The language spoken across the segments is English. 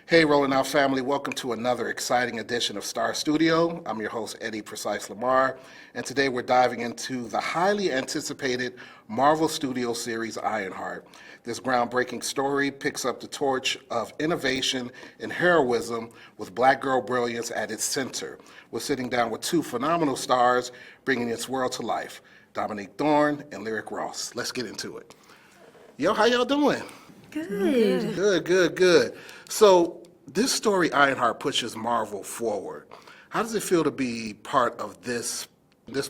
Hey, Rolling Out family, welcome to another exciting edition of Star Studio. I'm your host, Eddie Precise Lamar, and today we're diving into the highly anticipated Marvel Studio series Ironheart. This groundbreaking story picks up the torch of innovation and heroism with Black girl brilliance at its center. We're sitting down with two phenomenal stars bringing this world to life, Dominique Thorne and Lyric Ross. Let's get into it. Yo, how y'all doing? Good. Good. So this story, Ironheart, pushes Marvel forward. How does it feel to be part of this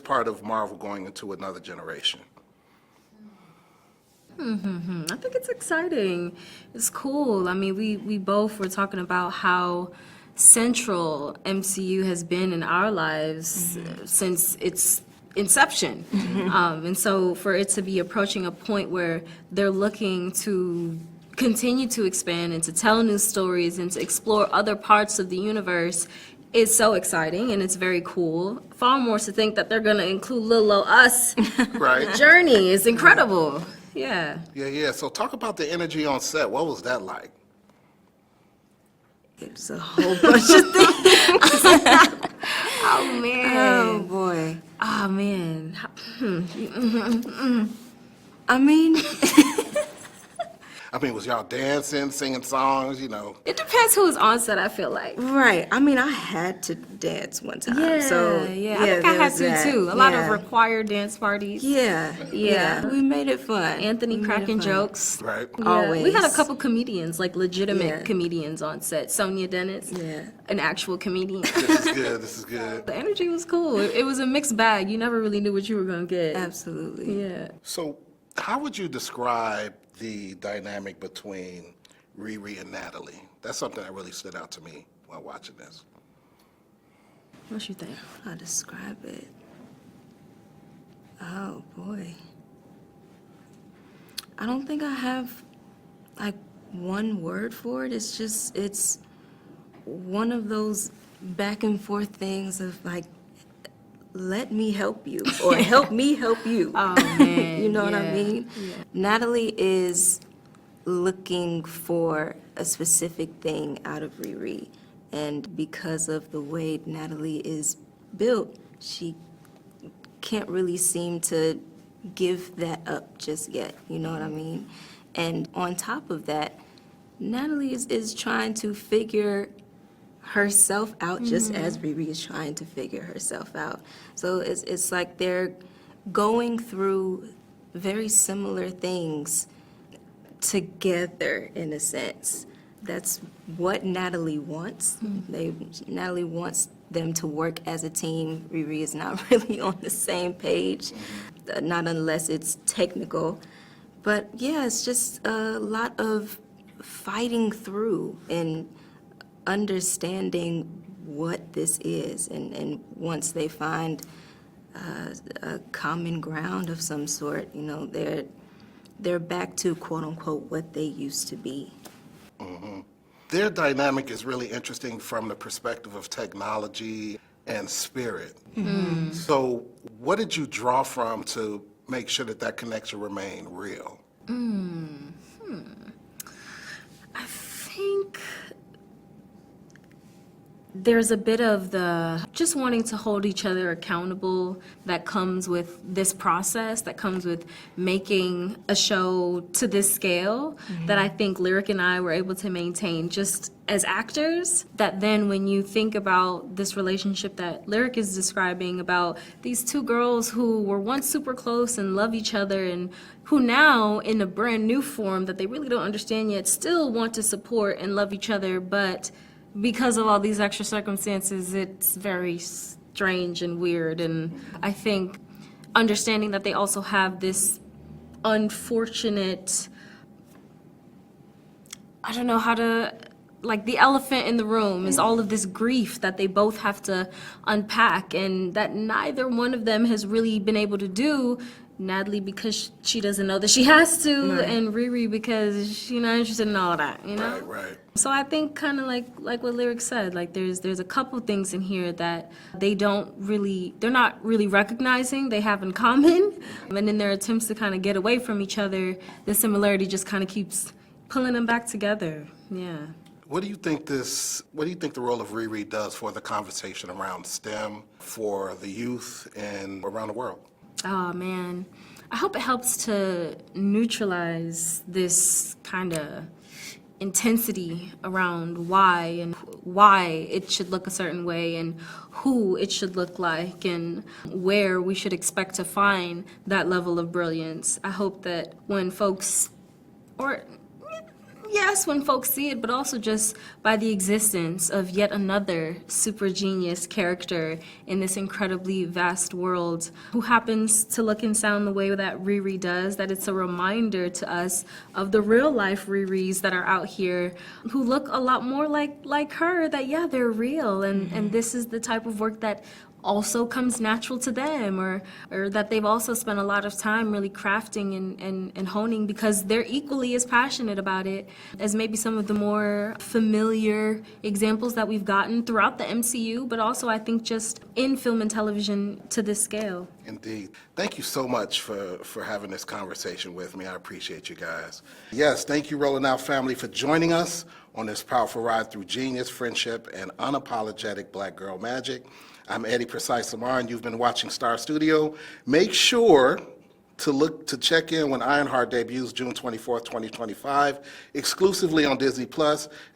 part of Marvel going into another generation? I think it's exciting. It's cool. I mean, we both were talking about how central MCU has been in our lives since its inception. And so for it to be approaching a point where they're looking to continue to expand and to tell new stories and to explore other parts of the universe is so exciting, and it's very cool. Far more to think that they're going to include little old us. Right. Journey is incredible. Yeah. Yeah. So talk about the energy on set. What was that like? It's a whole bunch of things. Oh, man. Oh, boy. Oh, man. I mean, Was y'all dancing, singing songs, It depends who's on set, I feel like. right. I mean, I had to dance one time. Yeah, so, I think there I had was to that. too. A lot of Yeah. required dance parties. Yeah. We made it fun. Anthony We made it cracking fun. jokes. right? Yeah. Always. We had a couple comedians, like legitimate Yeah. comedians on set. Sonia Dennis, Yeah. an actual comedian. This is good. The energy was cool. It was a mixed bag. You never really knew what you were going to get. Absolutely. Yeah. So how would you describe the dynamic between Riri and Natalie? That's something that really stood out to me while watching this. What you think? How to describe it? Oh, boy. I don't think I have, like, one word for it. It's one of those back and forth things of, like, let me help you, or help me help you. Oh, man. You know what I yeah. mean? Yeah. Natalie is looking for a specific thing out of Riri, and because of the way Natalie is built, she can't really seem to give that up just yet, you know what I mean? And on top of that, Natalie is trying to figure herself out just as Riri is trying to figure herself out. So it's like they're going through very similar things together, in a sense. That's what Natalie wants. Natalie wants them to work as a team. Riri is not really on the same page, not unless it's technical. But yeah, it's just a lot of fighting through and understanding what this is. And once they find a common ground of some sort, they're back to, quote unquote, what they used to be. Their dynamic is really interesting from the perspective of technology and spirit. So what did you draw from to make sure that connection remained real? I think there's a bit of the just wanting to hold each other accountable that comes with this process, that comes with making a show to this scale, that I think Lyric and I were able to maintain just as actors. That then when you think about this relationship that Lyric is describing, about these two girls who were once super close and love each other, and who now in a brand new form that they really don't understand yet still want to support and love each other, but because of all these extra circumstances, it's very strange and weird. And I think understanding that they also have this unfortunate, I don't know how to, like, the elephant in the room is all of this grief that they both have to unpack, and that neither one of them has really been able to do. Natalie because she doesn't know that she has to, and Riri because she's not interested in all of that, Right. So I think kind of like what Lyric said, like there's a couple things in here that they're not really recognizing they have in common, and in their attempts to kind of get away from each other, the similarity just kind of keeps pulling them back together. Yeah. What do you think the role of Riri does for the conversation around STEM, for the youth, and around the world? Oh man, I hope it helps to neutralize this kind of intensity around why it should look a certain way and who it should look like and where we should expect to find that level of brilliance. I hope that when folks, or yes, when folks see it, but also just by the existence of yet another super genius character in this incredibly vast world who happens to look and sound the way that Riri does, that it's a reminder to us of the real life Riris that are out here who look a lot more like her, that yeah, they're real, and this is the type of work that also comes natural to them, or that they've also spent a lot of time really crafting and honing because they're equally as passionate about it as maybe some of the more familiar examples that we've gotten throughout the MCU, but also I think just in film and television to this scale. Indeed. Thank you so much for having this conversation with me. I appreciate you guys. Yes, thank you, Rolling Out family, for joining us on this powerful ride through genius, friendship, and unapologetic Black girl magic. I'm Eddie Precise Lamar, and you've been watching Star Studio. Make sure to check in when Ironheart debuts June 24th, 2025, exclusively on Disney+.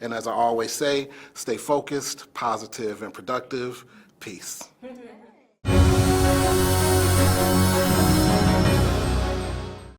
And as I always say, stay focused, positive, and productive. Peace.